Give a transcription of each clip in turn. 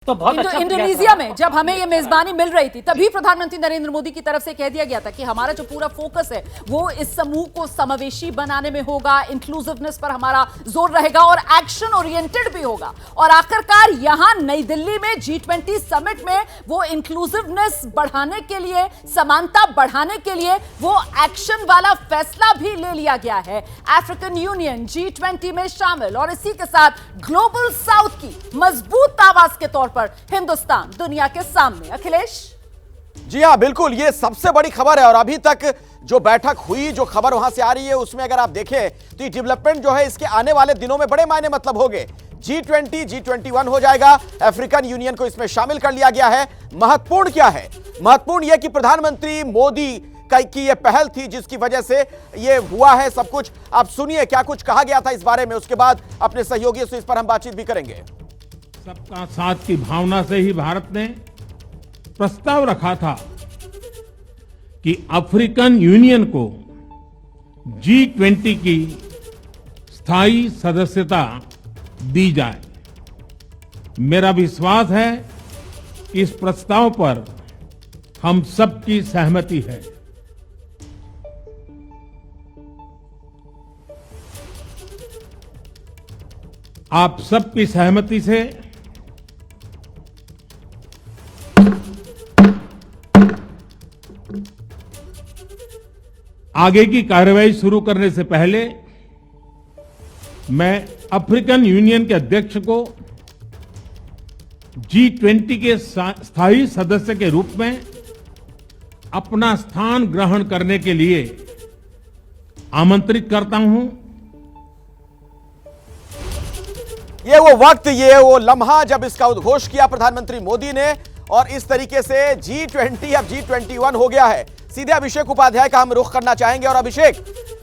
तो बहुत अच्छा इंडोनेशिया में जब हमें ये मेजबानी मिल रही थी तभी प्रधानमंत्री नरेंद्र मोदी की तरफ से कह दिया गया था कि हमारा जो पूरा फोकस है वो इस समूह को समावेशी बनाने में होगा, इंक्लूसिवनेस पर हमारा जोर रहेगा और एक्शन ओरिएंटेड भी होगा। और आखिरकार यहां नई दिल्ली में G20 समिट में वो इंक्लूसिवनेस बढ़ाने के लिए, समानता बढ़ाने के लिए वो एक्शन वाला फैसला भी ले लिया गया है। अफ्रीकन यूनियन G20 में शामिल और इसी के साथ ग्लोबल साउथ की मजबूत आवाज के तौर पर हिंदुस्तान दुनिया के सामने। अखिलेश जी हां, बिल्कुल, ये सबसे बड़ी खबर है। और अभी तक जो बैठक हुई, जो खबर वहां से आ रही है, उसमें अगर आप देखें तो ये डेवलपमेंट जो है इसके आने वाले दिनों में बड़े मायने मतलब होंगे। G20 G21 हो जाएगा, अफ्रीकन यूनियन को इसमें शामिल कर लिया गया है। महत्वपूर्ण क्या है? महत्वपूर्ण यह कि प्रधानमंत्री मोदी की यह पहल थी जिसकी वजह से यह हुआ है सब कुछ। आप सुनिए क्या कुछ कहा गया था इस बारे में, उसके बाद अपने सहयोगियों से इस पर हम बातचीत भी करेंगे। सबका साथ की भावना से ही भारत ने प्रस्ताव रखा था कि अफ्रीकन यूनियन को G20 की स्थायी सदस्यता दी जाए। मेरा विश्वास है कि इस प्रस्ताव पर हम सबकी सहमति है। आप सबकी सहमति से आगे की कार्रवाई शुरू करने से पहले मैं अफ्रीकन यूनियन के अध्यक्ष को G20 के स्थायी सदस्य के रूप में अपना स्थान ग्रहण करने के लिए आमंत्रित करता हूं। ये वो वक्त, ये वो लम्हा जब इसका उद्घोष किया प्रधानमंत्री मोदी ने और इस तरीके से G20 अब G21 हो गया है। सीधे अभिषेक उपाध्याय का हम रुख करना चाहेंगे। और अभिषेक,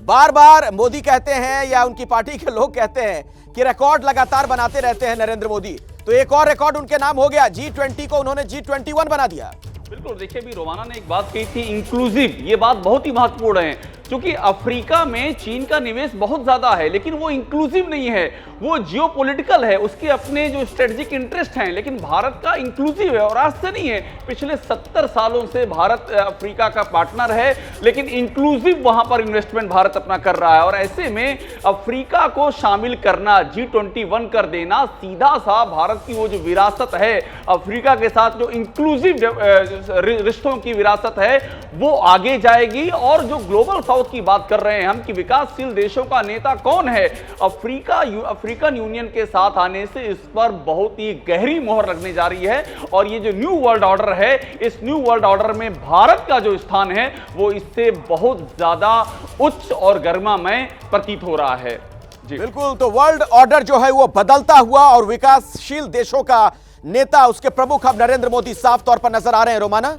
बार बार मोदी कहते हैं या उनकी पार्टी के लोग कहते हैं कि रिकॉर्ड लगातार बनाते रहते हैं नरेंद्र मोदी, तो एक और रिकॉर्ड उनके नाम हो गया। G20 को उन्होंने G21 बना दिया। बिल्कुल, देखिए अभी रोमाना ने एक बात कही थी इंक्लूसिव, ये बात बहुत ही महत्वपूर्ण है क्योंकि अफ्रीका में चीन का निवेश बहुत ज्यादा है लेकिन वो इंक्लूसिव नहीं है, वो जियोपॉलिटिकल है, उसके अपने जो स्ट्रेटेजिक इंटरेस्ट हैं। लेकिन भारत का इंक्लूसिव है और आज से नहीं है, पिछले 70 सालों से भारत अफ्रीका का पार्टनर है लेकिन इंक्लूसिव वहां पर इन्वेस्टमेंट भारत अपना कर रहा है। और ऐसे में अफ्रीका को शामिल करना, G21 कर देना, सीधा सा भारत की वो जो विरासत है अफ्रीका के साथ, जो इंक्लूसिव रिश्तों की विरासत है, वो आगे जाएगी। और जो ग्लोबल साउथ की बात कर रहे हैं हम कि विकासशील देशों का नेता कौन है, अफ्रीकन यूनियन के साथ आने से इस पर बहुत ही गहरी मोहर लगने जा रही है। और ये जो न्यू वर्ल्ड ऑर्डर है, इस न्यू वर्ल्ड ऑर्डर में भारत का जो स्थान है वो इससे बहुत ज्यादा उच्च और गरिमामय प्रतीत हो रहा है। जी बिल्कुल, तो वर्ल्ड ऑर्डर जो है वो बदलता हुआ और विकासशील देशों का नेता, उसके प्रमुख अब नरेंद्र मोदी साफ तौर पर नजर आ रहे हैं। रोमाना,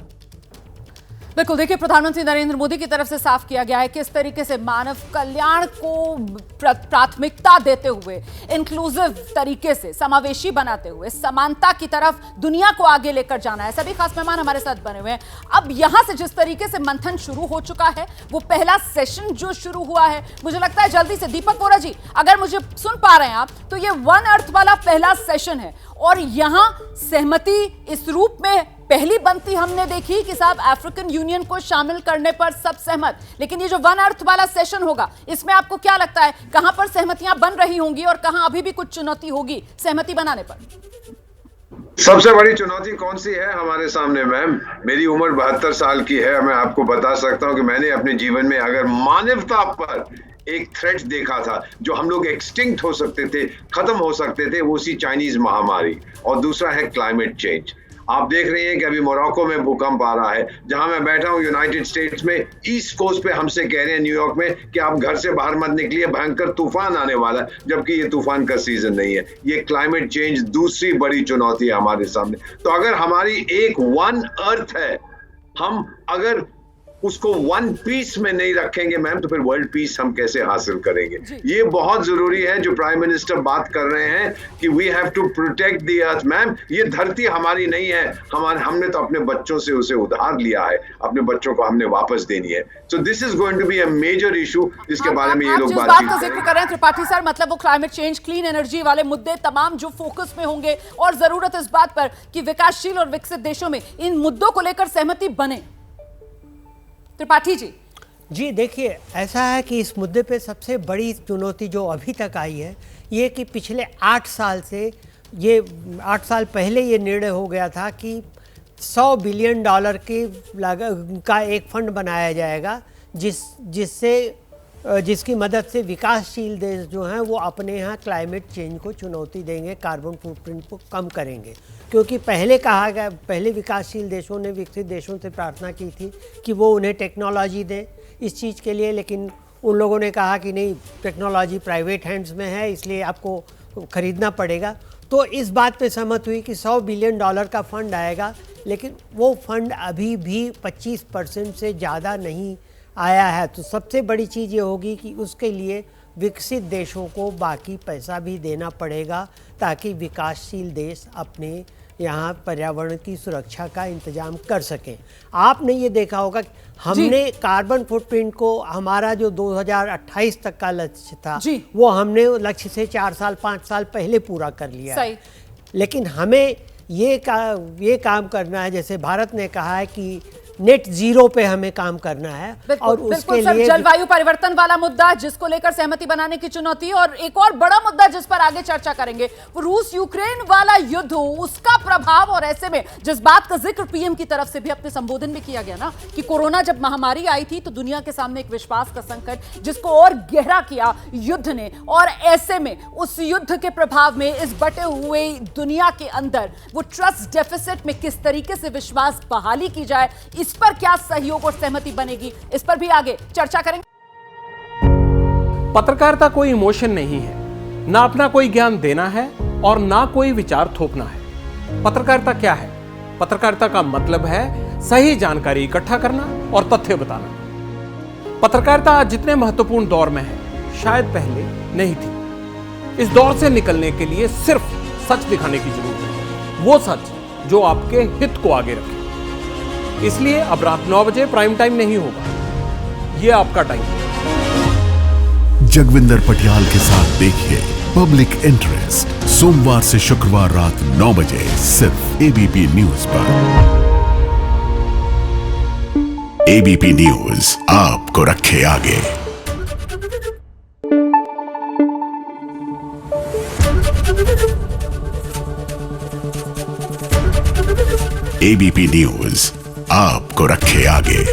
बिल्कुल, देखिए प्रधानमंत्री नरेंद्र मोदी की तरफ से साफ किया गया है किस तरीके से मानव कल्याण को प्राथमिकता देते हुए, इंक्लूसिव तरीके से, समावेशी बनाते हुए, समानता की तरफ दुनिया को आगे लेकर जाना है। सभी खास मेहमान हमारे साथ बने हुए हैं। अब यहां से जिस तरीके से मंथन शुरू हो चुका है, वो पहला सेशन जो शुरू हुआ है, मुझे लगता है जल्दी से दीपक बोरा जी, अगर मुझे सुन पा रहे हैं आप, तो ये वन अर्थ वाला पहला सेशन है और यहां सहमति इस रूप में पहली बनती हमने देखी कि साहब अफ्रीकन यूनियन को शामिल करने पर सब सहमत। लेकिन ये जो वन अर्थ वाला सेशन होगा, इसमें आपको क्या लगता है कहां पर सहमतियां बन रही होंगी और कहां अभी भी कुछ चुनौती होगी सहमति बनाने पर? सबसे बड़ी चुनौती कौन सी है हमारे सामने मैम? मेरी उम्र 72 साल की है। मैं आपको बता सकता हूं कि मैंने अपने जीवन में अगर मानवता पर एक थ्रेट देखा था जो हम लोग एक्सटिंक्ट हो सकते थे, खत्म हो सकते थे, वो उसी चाइनीज महामारी। और दूसरा है क्लाइमेट चेंज। आप देख रहे हैं कि अभी मोरक्को में भूकंप आ रहा है। जहां मैं बैठा हूं यूनाइटेड स्टेट्स में, ईस्ट कोस्ट पे हमसे कह रहे हैं न्यूयॉर्क में कि आप घर से बाहर मत निकलिए, भयंकर तूफान आने वाला है, जबकि ये तूफान का सीजन नहीं है। ये क्लाइमेट चेंज दूसरी बड़ी चुनौती है हमारे सामने। तो अगर हमारी एक वन अर्थ है, हम अगर उसको वन पीस में नहीं रखेंगे मैम, तो फिर वर्ल्ड पीस हम कैसे हासिल करेंगे? ये बहुत जरूरी है जो प्राइम मिनिस्टर बात कर रहे हैं कि we have to protect the earth. Ma'am, ये धरती हमारी नहीं है, हमने तो अपने बच्चों से उसे उधार लिया है, अपने बच्चों को हमने वापस देनी है। So this is going to be a major issue जिसके बारे में ये लोग बात का जिक्र कर रहे हैं त्रिपाठी सर, मतलब वो क्लाइमेट चेंज, क्लीन एनर्जी वाले मुद्दे तमाम जो फोकस में होंगे, और जरूरत इस बात पर कि विकासशील और विकसित देशों में इन मुद्दों को लेकर सहमति बने। त्रिपाठी जी देखिए, ऐसा है कि इस मुद्दे पे सबसे बड़ी चुनौती जो अभी तक आई है ये कि पिछले 8 साल से, ये 8 साल पहले ये निर्णय हो गया था कि $100 बिलियन की लागत का एक फंड बनाया जाएगा जिसकी मदद से विकासशील देश जो हैं वो अपने यहाँ क्लाइमेट चेंज को चुनौती देंगे, कार्बन फुटप्रिंट को कम करेंगे। क्योंकि पहले विकासशील देशों ने विकसित देशों से प्रार्थना की थी कि वो उन्हें टेक्नोलॉजी दें इस चीज़ के लिए, लेकिन उन लोगों ने कहा कि नहीं, टेक्नोलॉजी प्राइवेट हैंड्स में है, इसलिए आपको ख़रीदना पड़ेगा। तो इस बात पे सहमत हुई कि $100 बिलियन का फ़ंड आएगा, लेकिन वो फंड अभी भी 25% से ज़्यादा नहीं आया है। तो सबसे बड़ी चीज़ ये होगी कि उसके लिए विकसित देशों को बाकी पैसा भी देना पड़ेगा ताकि विकासशील देश अपने यहाँ पर्यावरण की सुरक्षा का इंतजाम कर सकें। आपने ये देखा होगा कि हमने कार्बन फुटप्रिंट को, हमारा जो 2028 तक का लक्ष्य था वो हमने लक्ष्य से 4 साल 5 साल पहले पूरा कर लिया है। लेकिन हमें ये काम करना है, जैसे भारत ने कहा है कि नेट जीरो पे हमें काम करना है। और उसके लिए जलवायु परिवर्तन वाला मुद्दा जिसको लेकर सहमति बनाने की चुनौती, और एक और बड़ा मुद्दा जिस पर आगे चर्चा करेंगे वो रूस यूक्रेन वाला युद्ध, उसका प्रभाव। और ऐसे में जिस बात का जिक्र पीएम की तरफ से भी अपने संबोधन में किया गया ना कि कोरोना जब महामारी आई थी तो दुनिया के सामने एक विश्वास का संकट जिसको और गहरा किया युद्ध ने, और ऐसे में उस युद्ध के प्रभाव में इस बटे हुए दुनिया के अंदर वो ट्रस्ट डेफिसिट में किस तरीके से विश्वास बहाली की जाए, इस पर क्या सहयोग और सहमति बनेगी, इस पर भी आगे चर्चा करेंगे। पत्रकारिता कोई इमोशन नहीं है, ना अपना कोई ज्ञान देना है और ना कोई विचार थोपना है। पत्रकारिता क्या है? पत्रकारिता का मतलब है सही जानकारी इकट्ठा करना और तथ्य बताना। पत्रकारिता आज जितने महत्वपूर्ण दौर में है शायद पहले नहीं थी। इस दौर से निकलने के लिए सिर्फ सच दिखाने की जरूरत है, वो सच जो आपके हित को आगे रखे। इसलिए अब रात 9 बजे प्राइम टाइम नहीं होगा, ये आपका टाइम है। जगविंदर पटियाल के साथ देखिए पब्लिक इंटरेस्ट सोमवार से शुक्रवार रात 9 बजे सिर्फ एबीपी न्यूज पर। एबीपी न्यूज आपको रखे आगे। एबीपी न्यूज आपको रखे आगे।